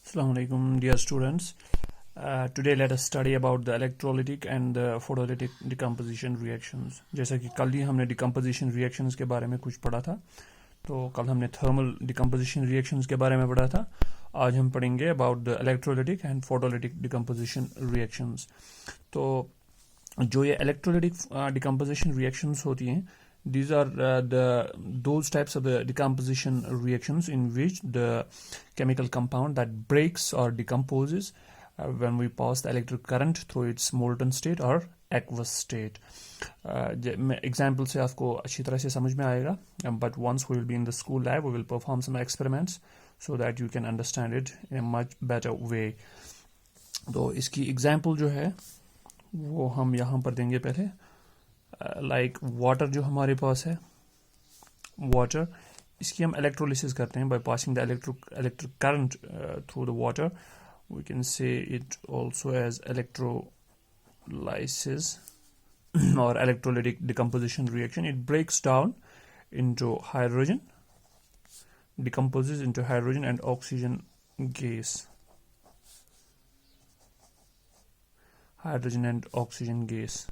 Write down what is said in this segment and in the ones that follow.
Assalamu alaikum, dear students. Today let us study about the electrolytic and the photolytic decomposition reactions. जैसा कि कल ही हमने decomposition reactions के बारे में कुछ पढ़ा था, तो कल हमने thermal decomposition reactions के बारे में पढ़ा था. आज हम पढ़ेंगे about the electrolytic and photolytic decomposition reactions. तो जो ये electrolytic decomposition reactions होती हैं, these are those types of the decomposition reactions in which the chemical compound that breaks or decomposes when we pass the electric current through its molten state or aqueous state. Example से आपको अच्छी तरह से समझ में आएगा, but once we will be in the school lab, we will perform some experiments so that you can understand it in a much better way. तो इसकी example जो है वो हम यहाँ पर देंगे पहले. लाइक वाटर जो हमारे पास है, वाटर, इसकी हम इलेक्ट्रोलिसिस करते हैं by passing the electric current through the water. We can say it also as electrolysis और electrolytic decomposition reaction. It breaks down into hydrogen, decomposes into hydrogen and oxygen gas. Hydrogen and oxygen gas.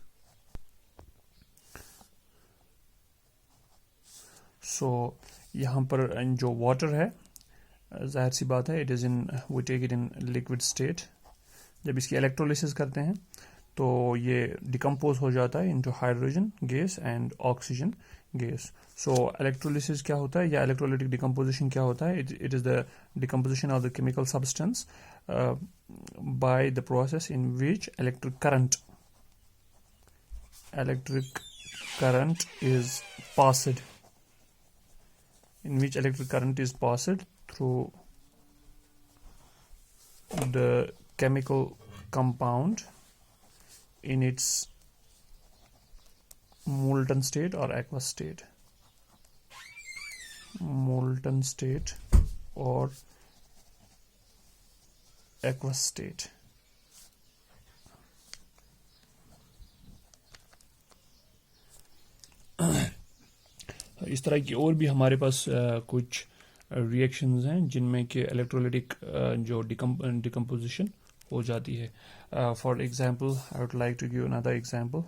So यहाँ पर जो water है, जाहिर सी बात है, it is in, we take it in liquid state. जब इसकी इलेक्ट्रोलिसिस करते हैं तो ये डिकम्पोज हो जाता है into hydrogen gas and oxygen gas. So electrolysis क्या होता है या इलेक्ट्रोलाइटिक डिकम्पोजिशन क्या होता है? It is the decomposition of the chemical substance by the process in which electric current is passed through the chemical compound in its molten state or aqueous state. Molten state or aqueous state. इस तरह की और भी हमारे पास कुछ reactions हैं जिनमें कि इलेक्ट्रोलाइटिक जो डिकम्पोजिशन हो जाती है. For example, I would like to give another example.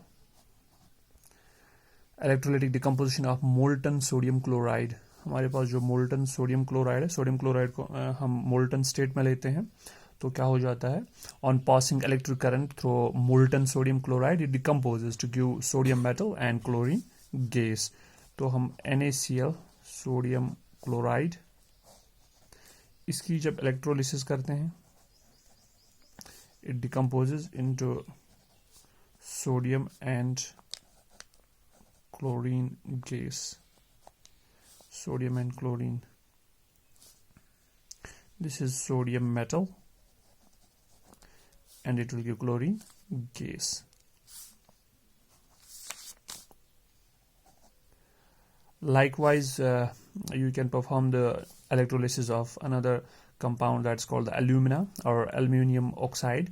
Electrolytic decomposition of molten sodium chloride. हमारे पास जो मोल्टन सोडियम क्लोराइड है, सोडियम क्लोराइड को हम मोल्टन स्टेट में लेते हैं, तो क्या हो जाता है? On passing electric current through molten sodium chloride, it decomposes to give sodium metal and chlorine gas. तो हम NaCl सोडियम क्लोराइड, इसकी जब इलेक्ट्रोलिसिस करते हैं, it decomposes into sodium and chlorine gas. Sodium and chlorine, this is sodium metal and it will give chlorine gas. Likewise, you can perform the electrolysis of another compound that's called the alumina or aluminium oxide.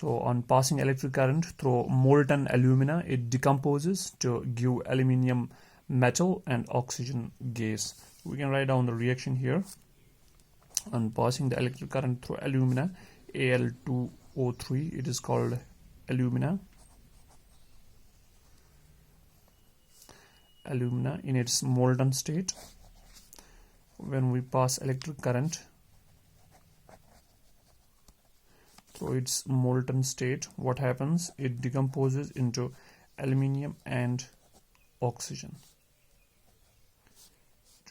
So on passing electric current through molten alumina, it decomposes to give aluminium metal and oxygen gas. We can write down the reaction here. On passing the electric current through alumina, Al2O3, it is called alumina in its molten state. When we pass electric current through its molten state, what happens? It decomposes into aluminium and oxygen.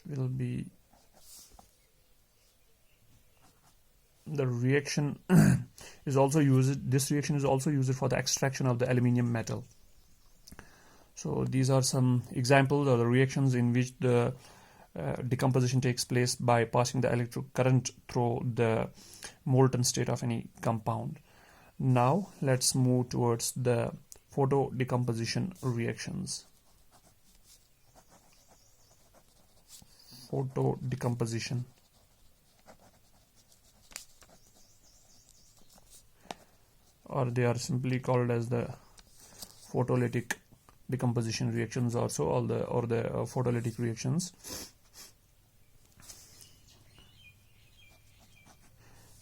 It will be the reaction is also used. This reaction is also used for the extraction of the aluminium metal. So these are some examples of the reactions in which the decomposition takes place by passing the electric current through the molten state of any compound. Now let's move towards the photo decomposition reactions. Photo decomposition. Or they are simply called as the photolytic decomposition reactions also, or the photolytic reactions.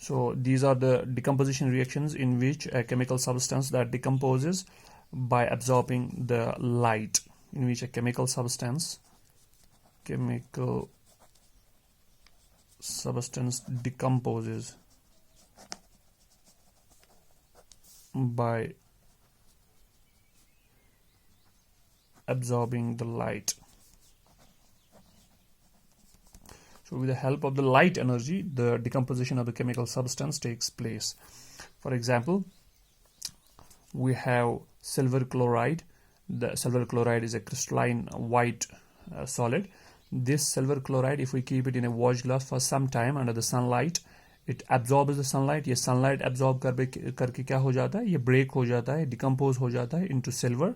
So these are the decomposition reactions in which a chemical substance that decomposes by absorbing the light, in which a chemical substance decomposes by absorbing the light. So with the help of the light energy, the decomposition of the chemical substance takes place. For example, we have silver chloride. The silver chloride is a crystalline white solid. This silver chloride, if we keep it in a watch glass for some time under the sunlight, it absorbs the sunlight. ये sunlight absorb करके क्या हो जाता है, ये break हो जाता है, decompose हो जाता है into silver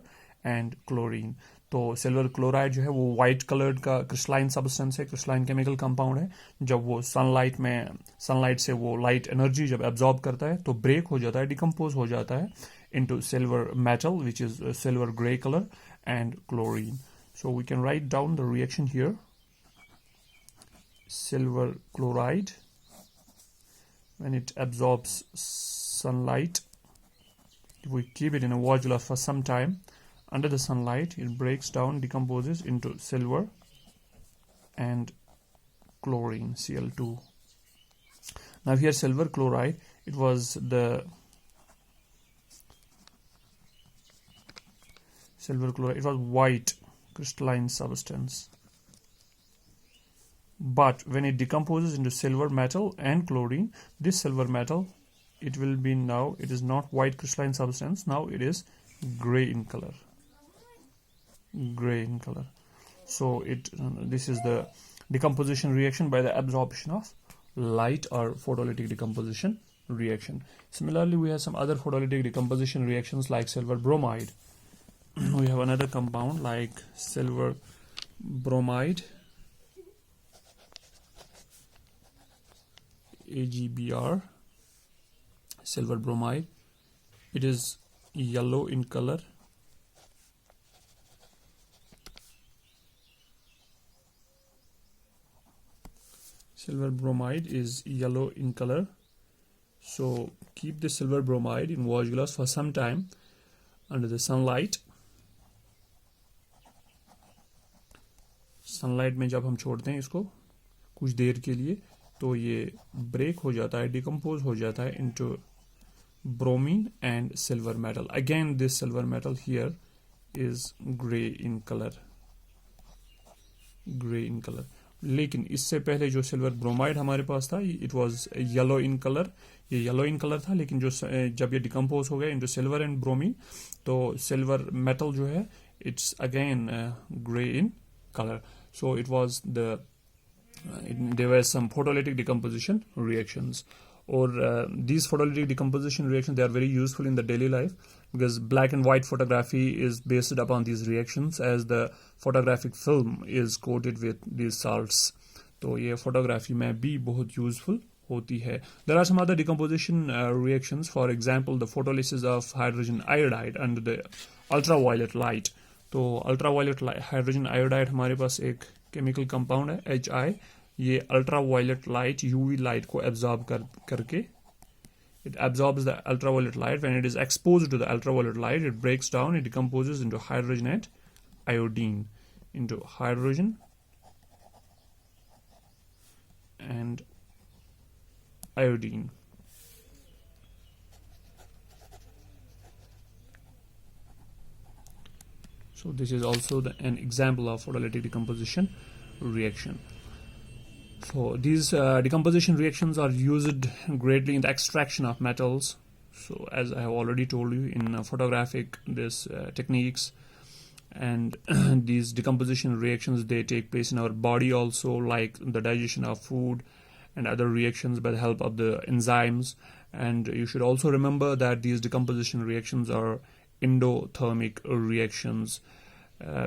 and chlorine. तो सिल्वर क्लोराइड जो है वो वाइट कलर्ड का क्रिस्टलाइन सब्सटेंस है, क्रिस्टलाइन केमिकल कंपाउंड है. जब वो सनलाइट से वो लाइट एनर्जी जब एब्जॉर्ब करता है तो ब्रेक हो जाता है, डिकम्पोज हो जाता है into silver metal, which is silver gray color, and chlorine. So we can write down the reaction here. Silver chloride, when it absorbs sunlight, if we keep it in a watch glass for some time under the sunlight, it breaks down, decomposes into silver and chlorine, Cl2. Now here silver chloride, it was white crystalline substance, but when it decomposes into silver metal and chlorine, this silver metal, it is not white crystalline substance, now it is gray in color. So this is the decomposition reaction by the absorption of light, or photolytic decomposition reaction. Similarly, we have some other photolytic decomposition reactions like silver bromide. We have another compound like silver bromide, AgBr, silver bromide. It is yellow in color. Silver bromide is yellow in color. So keep the silver bromide in watch glass for some time under the sunlight. Sunlight में जब हम छोड़ते हैं इसको कुछ देर के लिए, तो ये ब्रेक हो जाता है, डिकम्पोज हो जाता है into bromine and silver metal. Again, this silver metal here is gray in color. लेकिन इससे पहले जो सिल्वर ब्रोमाइड हमारे पास था, it was yellow in colour. ये येलो इन कलर था, लेकिन जब ये डिकम्पोज हो गया इनटू सिल्वर एंड ब्रोमीन, तो सिल्वर मेटल जो है it's again grey in color. So it was there were some photolytic decomposition reactions, or these photolytic decomposition reactions, they are very useful in the daily life because black and white photography is based upon these reactions, as the photographic film is coated with these salts. तो ये photography में भी बहुत useful होती है. There are some other decomposition reactions. For example, the photolysis of hydrogen iodide under the ultraviolet light. तो ultraviolet hydrogen iodide हमारे पास एक केमिकल कंपाउंड है HI. ये अल्ट्रावायलेट लाइट, यूवी लाइट को एब्जॉर्ब करके, it absorbs the ultraviolet light. When it is exposed to the ultraviolet light, it breaks down, it decomposes into hydrogen and iodine, into hydrogen and iodine. So this is also an example of photolytic decomposition reaction. So these decomposition reactions are used greatly in the extraction of metals. So as I have already told you, in photographic techniques, and these decomposition reactions, they take place in our body also, like the digestion of food and other reactions by the help of the enzymes. And you should also remember that these decomposition reactions are endothermic reactions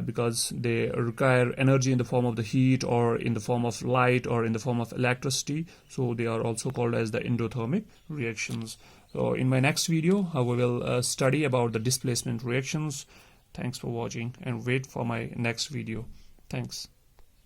because they require energy in the form of the heat, or in the form of light, or in the form of electricity. So they are also called as the endothermic reactions. So in my next video, we will study about the displacement reactions. Thanks for watching, and wait for my next video. Thanks.